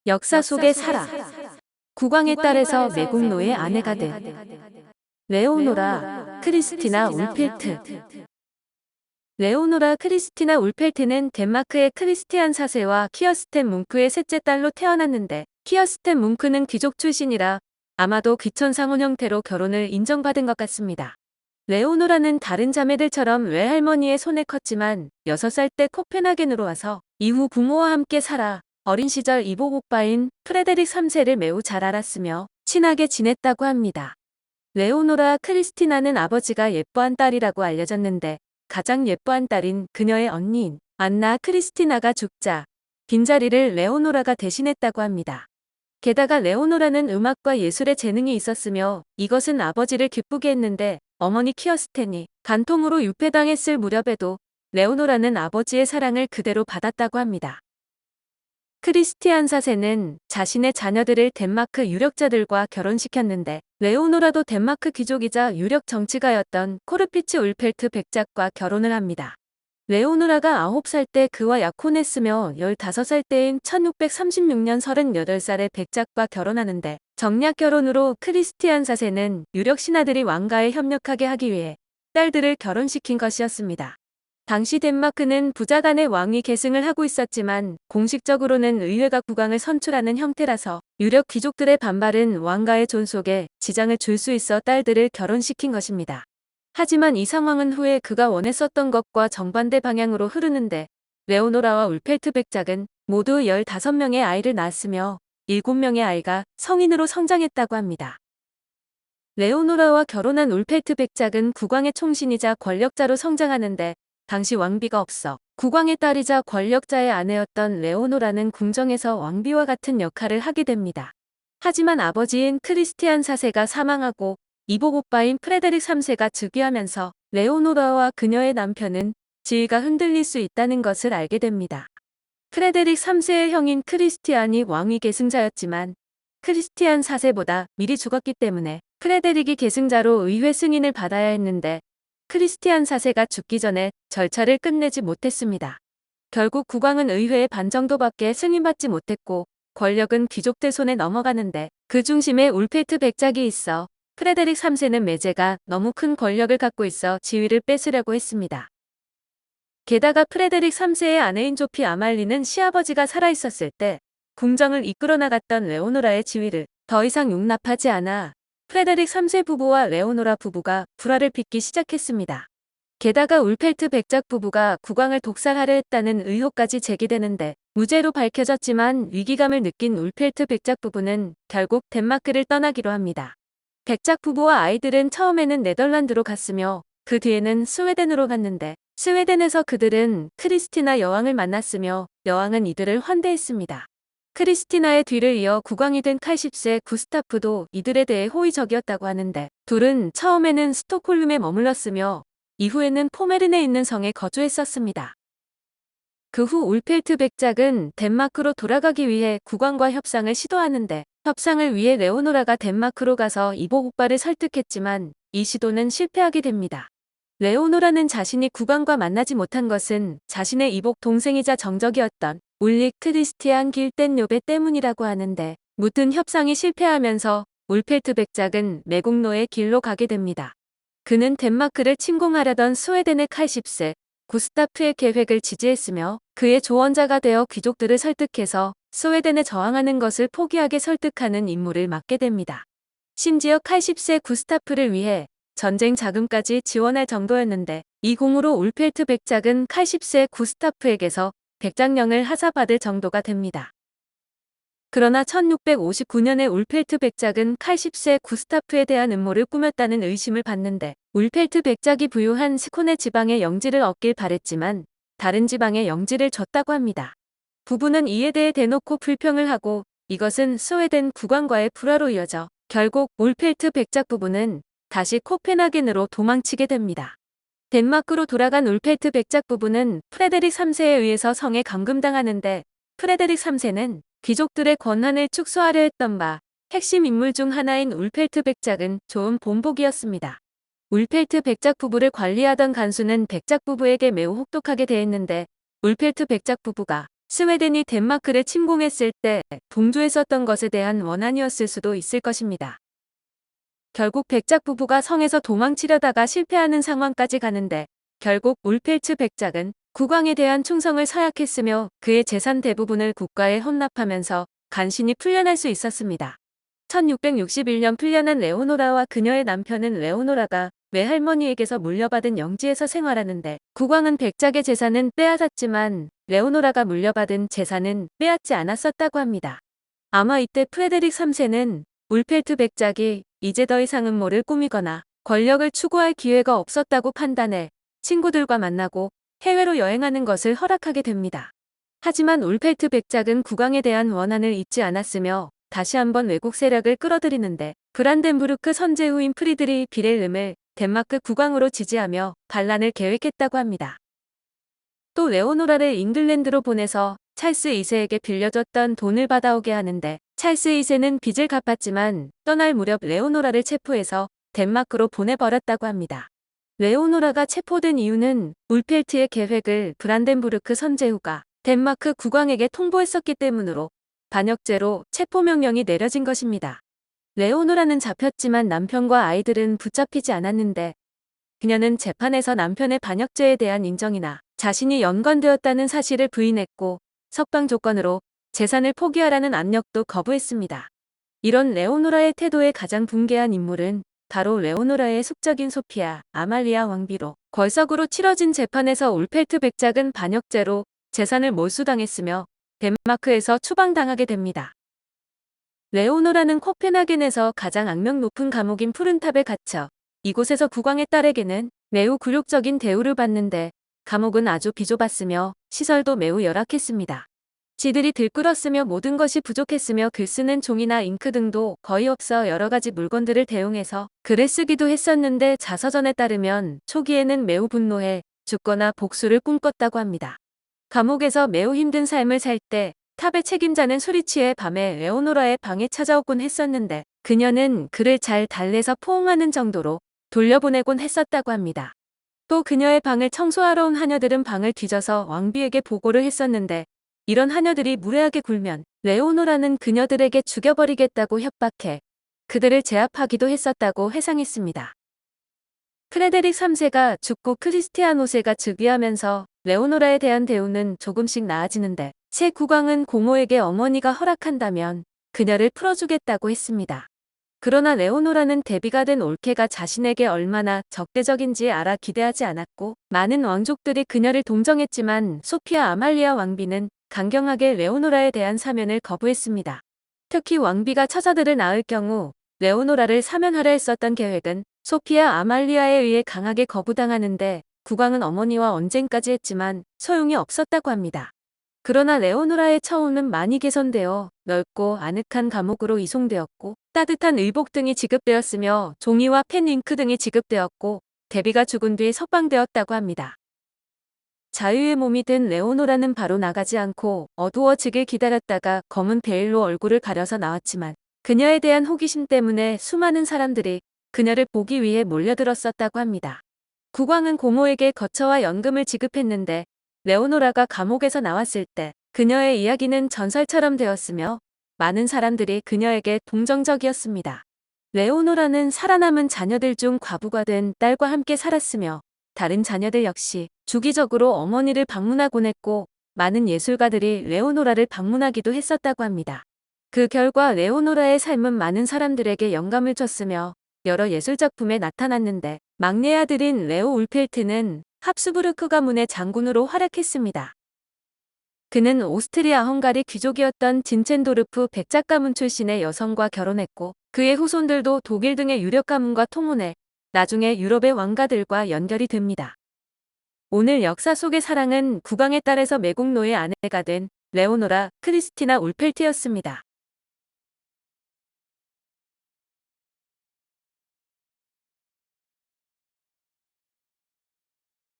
역사 속의 사라. 국왕의 딸에서 매국노의 아내가 된 레오노라 크리스티나 울필트. 레오노라 크리스티나 울펠트는 덴마크의 크리스티안 4세와 키어스텐 뭉크의 셋째 딸로 태어났는데, 키어스텐 뭉크는 귀족 출신이라 아마도 귀천상혼 형태로 결혼을 인정받은 것 같습니다. 레오노라는 다른 자매들처럼 외할머니의 손에 컸지만 6살 때 코펜하겐으로 와서 이후 부모와 함께 살아 어린 시절 이복 오빠인 프레데릭 3세를 매우 잘 알았으며 친하게 지냈다고 합니다. 레오노라 크리스티나는 아버지가 예뻐한 딸이라고 알려졌는데, 가장 예뻐한 딸인 그녀의 언니인 안나 크리스티나가 죽자 빈자리를 레오노라가 대신했다고 합니다. 게다가 레오노라는 음악과 예술에 재능이 있었으며 이것은 아버지를 기쁘게 했는데, 어머니 키어스텐이 간통으로 유폐당했을 무렵에도 레오노라는 아버지의 사랑을 그대로 받았다고 합니다. 크리스티안 4세는 자신의 자녀들을 덴마크 유력자들과 결혼시켰는데, 레오노라도 덴마크 귀족이자 유력 정치가였던 코르피츠 울펠트 백작과 결혼을 합니다. 레오노라가 9살 때 그와 약혼했으며 15살 때인 1636년 38살의 백작과 결혼하는데, 정략 결혼으로 크리스티안 4세는 유력 신하들이 왕가에 협력하게 하기 위해 딸들을 결혼시킨 것이었습니다. 당시 덴마크는 부자 간의 왕위 계승을 하고 있었지만 공식적으로는 의회가 국왕을 선출하는 형태라서 유력 귀족들의 반발은 왕가의 존속에 지장을 줄 수 있어 딸들을 결혼시킨 것입니다. 하지만 이 상황은 후에 그가 원했었던 것과 정반대 방향으로 흐르는데, 레오노라와 울펠트 백작은 모두 15명의 아이를 낳았으며 7명의 아이가 성인으로 성장했다고 합니다. 레오노라와 결혼한 울펠트 백작은 국왕의 총신이자 권력자로 성장하는데, 당시 왕비가 없어 국왕의 딸이자 권력자의 아내였던 레오노라는 궁정에서 왕비와 같은 역할을 하게 됩니다. 하지만 아버지인 크리스티안 4세가 사망하고 이복 오빠인 프레데릭 3세가 즉위하면서 레오노라와 그녀의 남편은 지위가 흔들릴 수 있다는 것을 알게 됩니다. 프레데릭 3세의 형인 크리스티안이 왕위 계승자였지만 크리스티안 4세보다 미리 죽었기 때문에 프레데릭이 계승자로 의회 승인을 받아야 했는데, 크리스티안 4세가 죽기 전에 절차를 끝내지 못했습니다. 결국 국왕은 의회의 반 정도밖에 승인받지 못했고 권력은 귀족들 손에 넘어가는데, 그 중심에 울펠트 백작이 있어 프레데릭 3세는 매제가 너무 큰 권력을 갖고 있어 지위를 뺏으려고 했습니다. 게다가 프레데릭 3세의 아내인 조피 아말리는 시아버지가 살아있었을 때 궁정을 이끌어 나갔던 레오노라의 지위를 더 이상 용납하지 않아 프레데릭 3세 부부와 레오노라 부부가 불화를 빚기 시작했습니다. 게다가 울펠트 백작 부부가 국왕을 독살하려 했다는 의혹까지 제기되는데, 무죄로 밝혀졌지만 위기감을 느낀 울펠트 백작 부부는 결국 덴마크를 떠나기로 합니다. 백작 부부와 아이들은 처음에는 네덜란드로 갔으며 그 뒤에는 스웨덴으로 갔는데, 스웨덴에서 그들은 크리스티나 여왕을 만났으며 여왕은 이들을 환대했습니다. 크리스티나의 뒤를 이어 국왕이 된 칼 10세 구스타프도 이들에 대해 호의적이었다고 하는데, 둘은 처음에는 스톡홀름에 머물렀으며 이후에는 포메른에 있는 성에 거주했었습니다. 그 후 울펠트 백작은 덴마크로 돌아가기 위해 국왕과 협상을 시도하는데, 협상을 위해 레오노라가 덴마크로 가서 이복 오빠를 설득했지만 이 시도는 실패하게 됩니다. 레오노라는 자신이 국왕과 만나지 못한 것은 자신의 이복 동생이자 정적이었던 울릭 크리스티안 길덴요베 때문이라고 하는데, 무튼 협상이 실패하면서 울펠트 백작은 매국노의 길로 가게 됩니다. 그는 덴마크를 침공하려던 스웨덴의 칼 10세 구스타프의 계획을 지지했으며 그의 조언자가 되어 귀족들을 설득해서 스웨덴에 저항하는 것을 포기하게 설득하는 임무를 맡게 됩니다. 심지어 칼 10세 구스타프를 위해 전쟁 자금까지 지원할 정도였는데, 이 공으로 울펠트 백작은 칼 10세 구스타프에게서 백작령을 하사받을 정도가 됩니다. 그러나 1659년에 울펠트 백작은 칼 10세 구스타프에 대한 음모를 꾸몄다는 의심을 받는데, 울펠트 백작이 부유한 스코네 지방의 영지를 얻길 바랬지만 다른 지방의 영지를 줬다고 합니다. 부부는 이에 대해 대놓고 불평을 하고 이것은 스웨덴 국왕과의 불화로 이어져 결국 울펠트 백작 부부는 다시 코펜하겐으로 도망치게 됩니다. 덴마크로 돌아간 울펠트 백작 부부는 프레데릭 3세에 의해서 성에 감금당하는데, 프레데릭 3세는 귀족들의 권한을 축소하려 했던 바 핵심 인물 중 하나인 울펠트 백작은 좋은 본보기였습니다. 울펠트 백작 부부를 관리하던 간수는 백작 부부에게 매우 혹독하게 대했는데, 울펠트 백작 부부가 스웨덴이 덴마크를 침공했을 때 동조했었던 것에 대한 원한이었을 수도 있을 것입니다. 결국 백작 부부가 성에서 도망치려다가 실패하는 상황까지 가는데 결국 울펠트 백작은 국왕에 대한 충성을 서약했으며 그의 재산 대부분을 국가에 헌납하면서 간신히 풀려날 수 있었습니다. 1661년 풀려난 레오노라와 그녀의 남편은 레오노라가 외할머니에게서 물려받은 영지에서 생활하는데 국왕은 백작의 재산은 빼앗았지만 레오노라가 물려받은 재산은 빼앗지 않았었다고 합니다. 아마 이때 프레데릭 3세는 울펠트 백작이 이제 더 이상 음모를 꾸미거나 권력을 추구할 기회가 없었다고 판단해 친구들과 만나고 해외로 여행하는 것을 허락하게 됩니다. 하지만 울펠트 백작은 국왕에 대한 원한을 잊지 않았으며 다시 한번 외국 세력을 끌어들이는데 브란덴부르크 선제후인 프리드리히 빌헬름을 덴마크 국왕으로 지지하며 반란을 계획했다고 합니다. 또 레오노라를 잉글랜드로 보내서 찰스 2세에게 빌려줬던 돈을 받아오게 하는데 찰스 2세는 빚을 갚았지만 떠날 무렵 레오노라를 체포해서 덴마크로 보내버렸다고 합니다. 레오노라가 체포된 이유는 울펠트의 계획을 브란덴부르크 선제후가 덴마크 국왕에게 통보했었기 때문으로 반역죄로 체포명령이 내려진 것입니다. 레오노라는 잡혔지만 남편과 아이들은 붙잡히지 않았는데 그녀는 재판에서 남편의 반역죄에 대한 인정이나 자신이 연관되었다는 사실을 부인했고 석방 조건으로 재산을 포기하라는 압력도 거부했습니다. 이런 레오노라의 태도에 가장 붕괴한 인물은 바로 레오노라의 숙적인 소피아 아말리아 왕비로 걸석으로 치러진 재판에서 울펠트 백작은 반역죄로 재산을 몰수당했으며 덴마크에서 추방당하게 됩니다. 레오노라는 코펜하겐에서 가장 악명 높은 감옥인 푸른탑에 갇혀 이곳에서 국왕의 딸에게는 매우 굴욕적인 대우를 받는데 감옥은 아주 비좁았으며 시설도 매우 열악했습니다. 지들이 들끓었으며 모든 것이 부족했으며 글 쓰는 종이나 잉크 등도 거의 없어 여러 가지 물건들을 대용해서 글을 쓰기도 했었는데 자서전에 따르면 초기에는 매우 분노해 죽거나 복수를 꿈꿨다고 합니다. 감옥에서 매우 힘든 삶을 살 때 탑의 책임자는 술이 취해 밤에 레오노라의 방에 찾아오곤 했었는데 그녀는 그를 잘 달래서 포옹하는 정도로 돌려보내곤 했었다고 합니다. 또 그녀의 방을 청소하러 온 하녀들은 방을 뒤져서 왕비에게 보고를 했었는데 이런 하녀들이 무례하게 굴면 레오노라는 그녀들에게 죽여버리겠다고 협박해 그들을 제압하기도 했었다고 회상했습니다. 프레데릭 3세가 죽고 크리스티안 5세가 즉위하면서 레오노라에 대한 대우는 조금씩 나아지는데 새 국왕은 고모에게 어머니가 허락한다면 그녀를 풀어주겠다고 했습니다. 그러나 레오노라는 대비가 된 올케가 자신에게 얼마나 적대적인지 알아 기대하지 않았고 많은 왕족들이 그녀를 동정했지만 소피아 아말리아 왕비는 강경하게 레오노라에 대한 사면을 거부했습니다. 특히 왕비가 처자들을 낳을 경우 레오노라를 사면하려 했었던 계획은 소피아 아말리아에 의해 강하게 거부당하는데 국왕은 어머니와 언쟁까지 했지만 소용이 없었다고 합니다. 그러나 레오노라의 처우는 많이 개선되어 넓고 아늑한 감옥으로 이송되었고 따뜻한 의복 등이 지급되었으며 종이와 펜, 잉크 등이 지급되었고 데비가 죽은 뒤 석방되었다고 합니다. 자유의 몸이 된 레오노라는 바로 나가지 않고 어두워지길 기다렸다가 검은 베일로 얼굴을 가려서 나왔지만 그녀에 대한 호기심 때문에 수많은 사람들이 그녀를 보기 위해 몰려들었었다고 합니다. 국왕은 고모에게 거처와 연금을 지급했는데 레오노라가 감옥에서 나왔을 때 그녀의 이야기는 전설처럼 되었으며 많은 사람들이 그녀에게 동정적이었습니다. 레오노라는 살아남은 자녀들 중 과부가 된 딸과 함께 살았으며 다른 자녀들 역시 주기적으로 어머니를 방문하곤 했고 많은 예술가들이 레오노라를 방문하기도 했었다고 합니다. 그 결과 레오노라의 삶은 많은 사람들에게 영감을 줬으며 여러 예술작품에 나타났는데 막내 아들인 레오 울펠트는 합스부르크 가문의 장군으로 활약했습니다. 그는 오스트리아 헝가리 귀족이었던 진첸도르프 백작 가문 출신의 여성과 결혼했고 그의 후손들도 독일 등의 유력 가문과 통혼해 나중에 유럽의 왕가들과 연결이 됩니다. 오늘 역사 속의 사랑은 국왕의 딸에서 매국노의 아내가 된 레오노라 크리스티나 울펠트였습니다.